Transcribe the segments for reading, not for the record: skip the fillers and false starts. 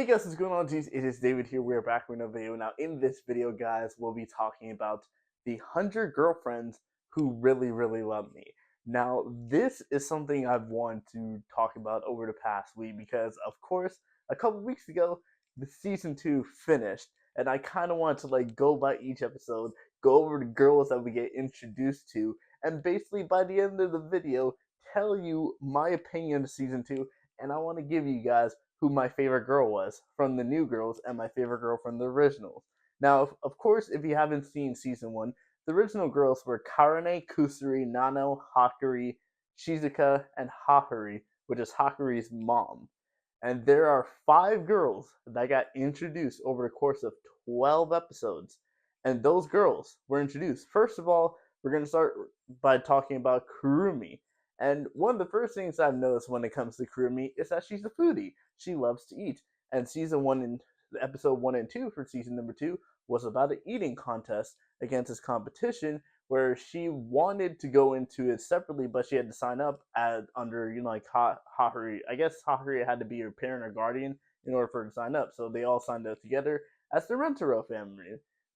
Hey guys, what's going on, G's? It is David here. We're back with another video. Now, in this video, guys, we'll be talking about the 100 girlfriends who really love me. Now, this is something I've wanted to talk about over the past week because, of course, a couple weeks ago, the season 2 finished, and I kind of wanted to go by each episode, go over the girls that we get introduced to, and basically by the end of the video, tell you my opinion of season 2, and I want to give you guys who my favorite girl was from the new girls and my favorite girl from the originals. Now, of course, if you haven't seen season 1, the original girls were Karane, Kusuri, Nano, Hakari, Shizuka, and Hatori, which is Hakari's mom. And there are 5 girls that got introduced over the course of 12 episodes. And those girls were introduced. First of all, we're going to start by talking about Kurumi. And one of the first things I've noticed when it comes to Kurumi is that she's a foodie. She loves to eat. And season 1 and episode 1 and 2 for season number 2 was about an eating contest against this competition where she wanted to go into it separately, but she had to sign up under Hahari. I guess Hahari had to be her parent or guardian in order for her to sign up. So they all signed up together as the Rentaro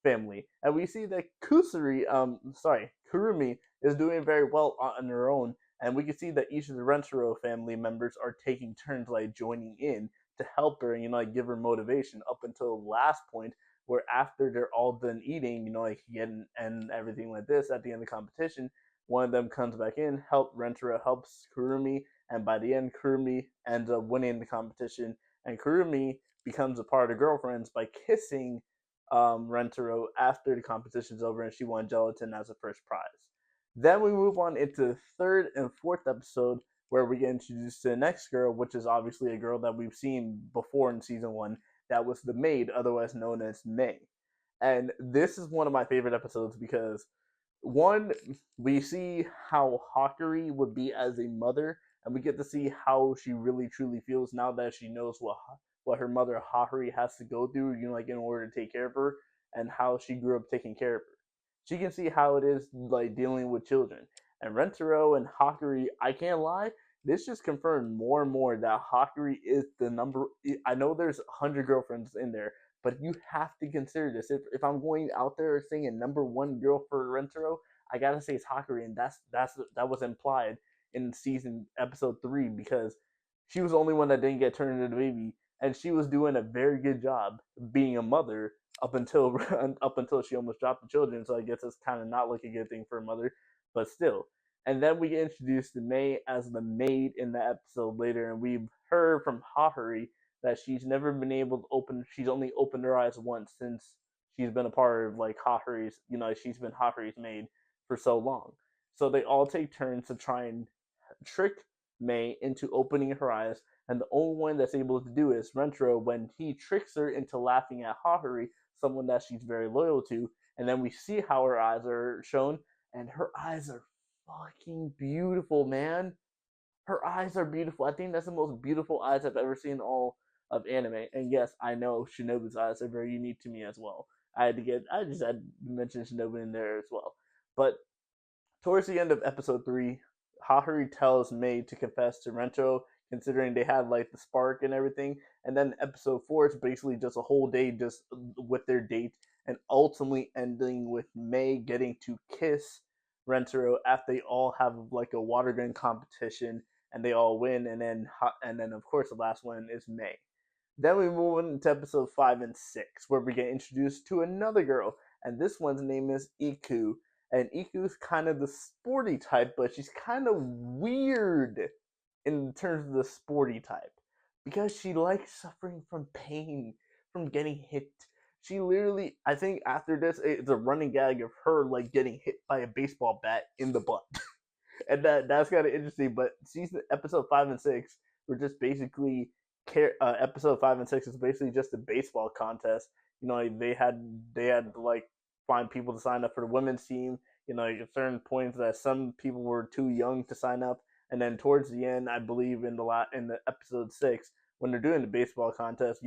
family. And we see that Kurumi is doing very well on her own, and we can see that each of the Rentaro family members are taking turns joining in to help her and give her motivation up until the last point where after they're all done eating, getting and everything like this at the end of the competition, one of them comes back in, Rentaro helps Kurumi, and by the end, Kurumi ends up winning the competition, and Kurumi becomes a part of the girlfriends by kissing Rentaro after the competition's over, and she won gelatin as a first prize. Then we move on into the third and fourth episode where we get introduced to the next girl, which is obviously a girl that we've seen before in season 1. That was the maid, otherwise known as May. And this is one of my favorite episodes because, one, we see how Hakari would be as a mother, and we get to see how she really truly feels now that she knows what her mother Hakari has to go through, in order to take care of her, and how she grew up taking care of her. She can see how it is dealing with children. And Rentaro and Hakari, I can't lie, this just confirmed more and more that Hakari is the number. I know there's 100 girlfriends in there, but you have to consider this. If I'm going out there saying a number 1 girl for Rentaro, I gotta say it's Hakari, and that was implied in season episode 3 because she was the only one that didn't get turned into the baby, and she was doing a very good job being a mother up until up until she almost dropped the children. So I guess it's kind of not like a good thing for a mother, but still. And then we get introduced to May as the maid in the episode later, and we've heard from Hahari that she's never been able to open. She's only opened her eyes once since she's been a part of Hahari's. She's been Hahari's maid for so long. So they all take turns to try and trick May into opening her eyes, and the only one that's able to do it is Rentaro when he tricks her into laughing at Hahari, someone that she's very loyal to, and then we see how her eyes are shown, and her eyes are fucking beautiful, man. Her eyes are beautiful. I think that's the most beautiful eyes I've ever seen in all of anime. And yes, I know Shinobu's eyes are very unique to me as well. I just had to mention Shinobu in there as well. But towards the end of episode 3, Hahari tells May to confess to Rento, considering they had the spark and everything. And then episode 4 is basically just a whole day just with their date, and ultimately ending with May getting to kiss Rentaro after they all have a water gun competition and they all win. And then of course the last one is May. Then we move on to episode 5 and 6, where we get introduced to another girl, and this one's name is Iku. And Iku's kind of the sporty type, but she's kind of weird in terms of the sporty type because she likes suffering from pain from getting hit. She literally, I think after this, it's a running gag of her getting hit by a baseball bat in the butt, and that's kind of interesting. But season episode 5 and 6 were just basically episode 5 and 6 is basically just a baseball contest. They had to find people to sign up for the women's team. At certain points that some people were too young to sign up, and then towards the end, I believe in the episode 6 when they're doing the baseball contest,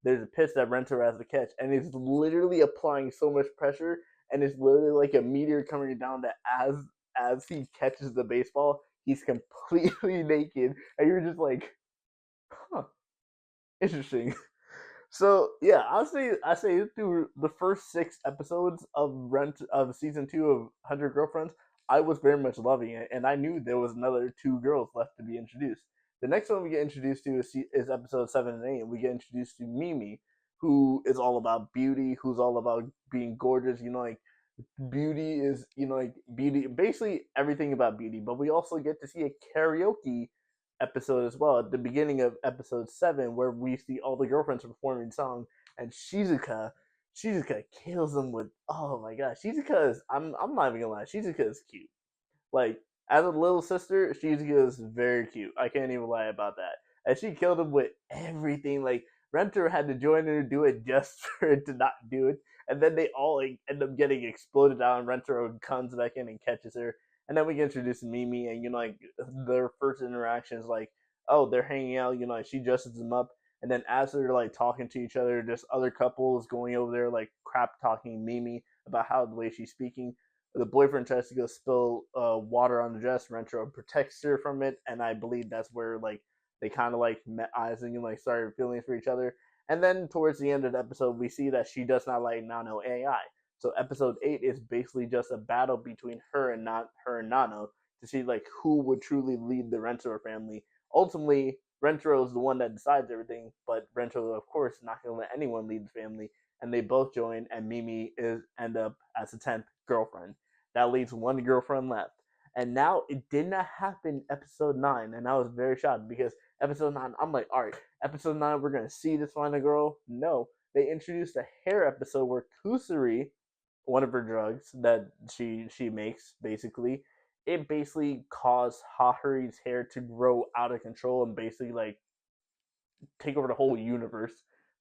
there's a pitch that Renter has to catch, and he's literally applying so much pressure, and it's literally like a meteor coming down that as he catches the baseball, he's completely naked, and you're just like, huh, interesting. So yeah, I say through the first 6 episodes of Rent of season 2 of 100 Girlfriends, I was very much loving it, and I knew there was another 2 girls left to be introduced. The next one we get introduced to is episode 7 and 8, and we get introduced to Mimi, who is all about beauty, who's all about being gorgeous. Like beauty is like beauty, basically everything about beauty. But we also get to see a karaoke episode as well at the beginning of episode 7, where we see all the girlfriends performing song, and Shizuka kills them with, oh my god, Shizuka is, I'm not even gonna lie, Shizuka is cute. Like, as a little sister, Shizuka is very cute. I can't even lie about that. And she killed him with everything. Like, Renter had to join her to do it just for her to not do it. And then they all like end up getting exploded out, and Renter comes back in and catches her. And then we get introduced to Mimi, and like their first interactions, like, oh, they're hanging out. Like she dresses them up, and then as they're like talking to each other, just other couples going over there like crap talking Mimi about how the way she's speaking. The boyfriend tries to go spill water on the dress. Rentro protects her from it, and I believe that's where like they kind of like met eyes and like started feelings for each other. And then towards the end of the episode, we see that she does not like Nano AI. So episode 8 is basically just a battle between her and Nano to see like who would truly lead the Rentro family. Ultimately, Rentro is the one that decides everything, but Rentro, of course, is not going to let anyone lead the family. And they both join, and Mimi is end up as the 10th girlfriend. That leaves one girlfriend left. And now it did not happen episode 9, and I was very shocked because episode 9, I'm like, all right, episode 9, we're gonna see this final girl. No, they introduced a hair episode where Kusuri, one of her drugs that she makes, basically, it basically caused Hahuri's hair to grow out of control and basically like take over the whole universe.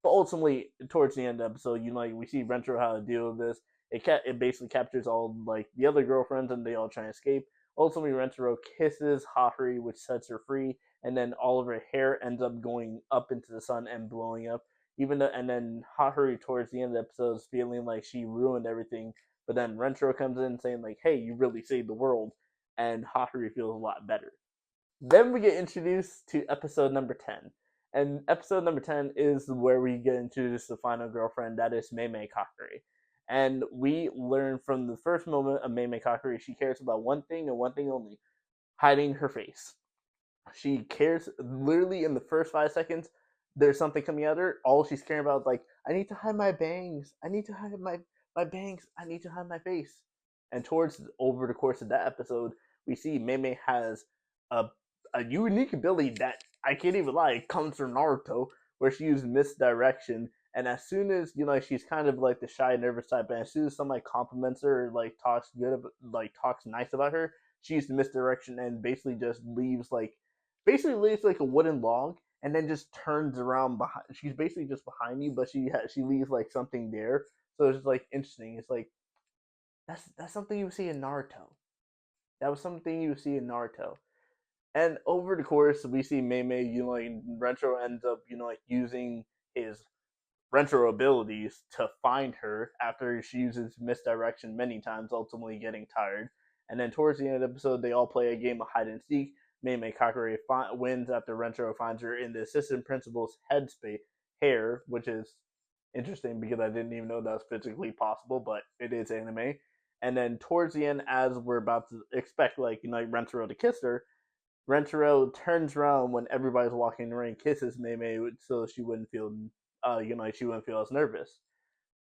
But ultimately, towards the end of the episode, like we see Rentro how to deal with this. It basically captures all like the other girlfriends, and they all try to escape. Ultimately, Rentro kisses Hahuri, which sets her free, and then all of her hair ends up going up into the sun and blowing up. And then Hahuri towards the end of the episode is feeling like she ruined everything. But then Rentro comes in saying like, "Hey, you really saved the world," and Hahuri feels a lot better. Then we get introduced to episode number 10. And episode number 10 is where we get introduced to the final girlfriend, that is Meimei Kakuri. And we learn from the first moment of Meimei Kakuri, she cares about one thing and one thing only, hiding her face. She cares literally in the first 5 seconds, there's something coming at her. All she's caring about is like, I need to hide my bangs. I need to hide my bangs. I need to hide my face. And towards over the course of that episode, we see Meimei has a a unique ability that I can't even lie comes from Naruto, where she uses misdirection. And as soon as she's kind of like the shy, nervous type, and as soon as somebody compliments her, or, like talks good, like talks nice about her, she uses misdirection and basically leaves like a wooden log, and then just turns around behind. She's basically just behind you, but she leaves like something there. So it's just like interesting. It's like that's something you see in Naruto. That was something you see in Naruto. And over the course, we see Meimei, like Rentro ends up, like using his Rentro abilities to find her after she uses misdirection many times, ultimately getting tired. And then towards the end of the episode, they all play a game of hide and seek. Meimei Kakure wins after Rentro finds her in the assistant principal's headspace hair, which is interesting because I didn't even know that was physically possible, but it is anime. And then towards the end, as we're about to expect, like Rentaro to kiss her, Rentaro turns around when everybody's walking in the ring, kisses Meimei so she wouldn't feel, she wouldn't feel as nervous.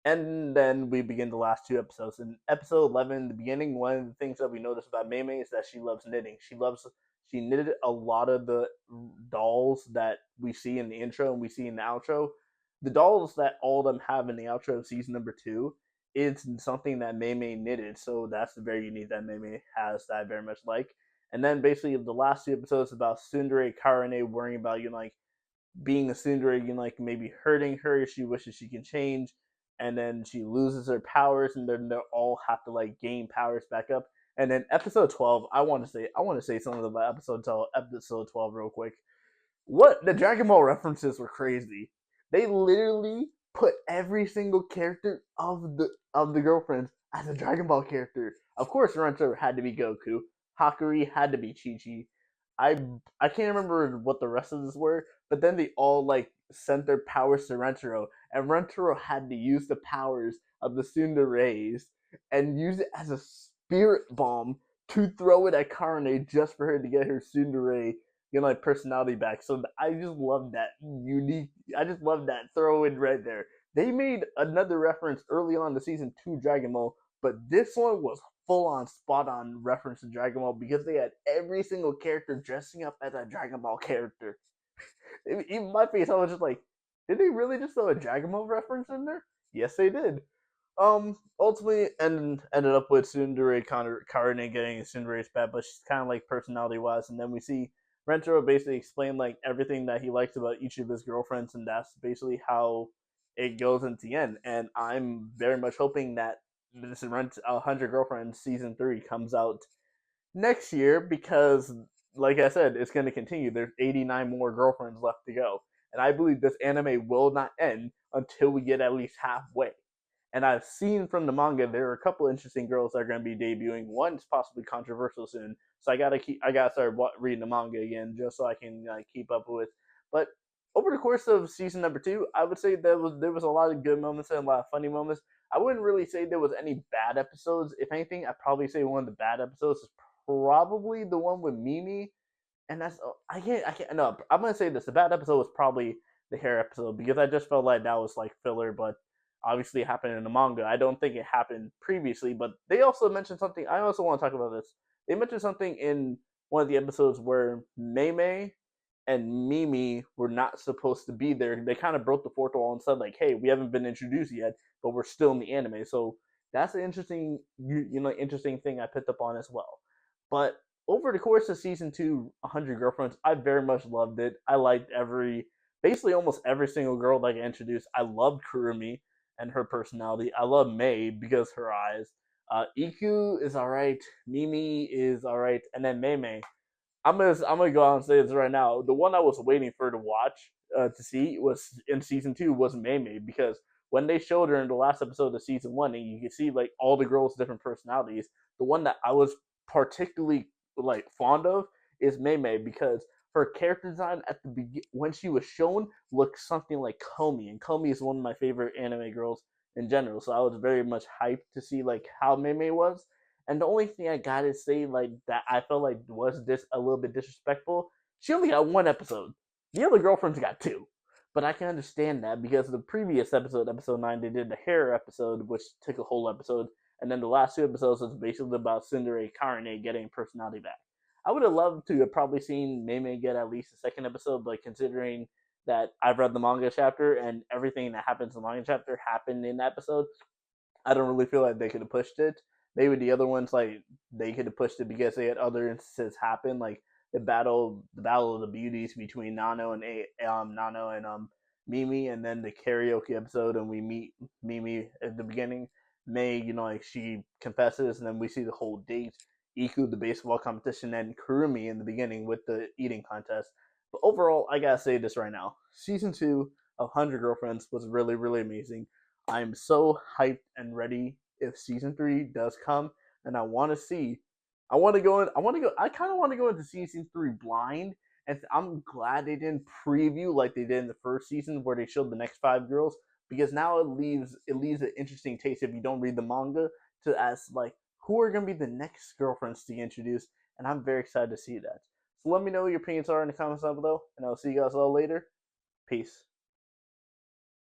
And then we begin the last 2 episodes. In episode 11, the beginning, one of the things that we notice about Meimei is that she loves knitting. She knitted a lot of the dolls that we see in the intro and we see in the outro. The dolls that all of them have in the outro of season number 2 is something that Meimei knitted. So that's very unique that Meimei has that I very much like. And then basically the last 2 episodes about Tsundere Karane worrying about being a Tsundere, like maybe hurting her. She wishes she can change, and then she loses her powers, and then they all have to like gain powers back up. And then episode 12, I want to say something about episode 12 real quick. What the Dragon Ball references were crazy. They literally put every single character of the girlfriends as a Dragon Ball character. Of course, Rento had to be Goku. Hakuri had to be Chi Chi. I can't remember what the rest of this were, but then they all like sent their powers to Rentaro, and Rentaro had to use the powers of the Tsunderes and use it as a spirit bomb to throw it at Karane just for her to get her Tsundere, like personality back. So I just love that unique. I just love that throw in right there. They made another reference early on in the season to Dragon Ball, but this one was full on spot on reference to Dragon Ball because they had every single character dressing up as a Dragon Ball character. Even my face, I was just like, did they really just throw a Dragon Ball reference in there? Yes, they did. Ultimately ended up with Tsundere Karane getting Tsundere's back, but she's kind of like personality wise, and then we see Rentaro basically explain like everything that he likes about each of his girlfriends, and that's basically how it goes into the end. And I'm very much hoping that this Rent 100 Girlfriends season 3 comes out next year because, like I said, it's going to continue. There's 89 more girlfriends left to go, and I believe this anime will not end until we get at least halfway. And I've seen from the manga there are a couple interesting girls that are going to be debuting. One's possibly controversial soon, so I gotta start reading the manga again just so I can keep up with. But over the course of season number 2, I would say there was a lot of good moments and a lot of funny moments. I wouldn't really say there was any bad episodes. If anything, I'd probably say one of the bad episodes is probably the one with Mimi, and that's I can't no. I'm gonna say this: the bad episode was probably the hair episode because I just felt like that was like filler, but obviously it happened in the manga. I don't think it happened previously, but they also mentioned something. I also want to talk about this. They mentioned something in one of the episodes where Mei and Mimi were not supposed to be there. They kind of broke the fourth wall and said like, "Hey, we haven't been introduced yet, but we're still in the anime." So that's an interesting, interesting thing I picked up on as well. But over the course of season 2, 100 Girlfriends, I very much loved it. I liked basically almost every single girl that I introduced. I loved Kurumi and her personality. I love Mei because her eyes. Iku is alright. Mimi is alright, and then Mei. I'm gonna go out and say this right now. The one I was waiting for to watch to see was in season 2 was Mei because when they showed her in the last episode of season 1, and you can see like all the girls' different personalities. The one that I was particularly like fond of is Mei because her character design at the when she was shown looked something like Komi, and Komi is one of my favorite anime girls in general. So I was very much hyped to see like how Mei was. And the only thing I gotta say, like that, I felt like was this a little bit disrespectful. She only got one episode. The other girlfriends got two, but I can understand that because the previous episode, episode 9, they did the hair episode, which took a whole episode, and then the last two episodes was basically about Tsundere Karane getting personality back. I would have loved to have probably seen Mei get at least a second episode, but considering that I've read the manga chapter and everything that happens in the manga chapter happened in the episode, I don't really feel like they could have pushed it. Maybe the other ones like they could have pushed it because they had other instances happen, like the battle of the beauties between Nano and Mimi, and then the karaoke episode, and we meet Mimi at the beginning. Mei, like she confesses, and then we see the whole date. Iku, the baseball competition, and Kurumi in the beginning with the eating contest. But overall, I gotta say this right now: season 2 of 100 Girlfriends was really, really amazing. I'm so hyped and ready if season 3 does come, and I want to see. I want to go in. I want to go. I kind of want to go into season 3 blind, and I'm glad they didn't preview like they did in the first season where they showed the next 5 girls because now it leaves an interesting taste if you don't read the manga to ask like who are going to be the next girlfriends to introduce, and I'm very excited to see that. So let me know what your opinions are in the comments down below, and I'll see you guys all later. Peace.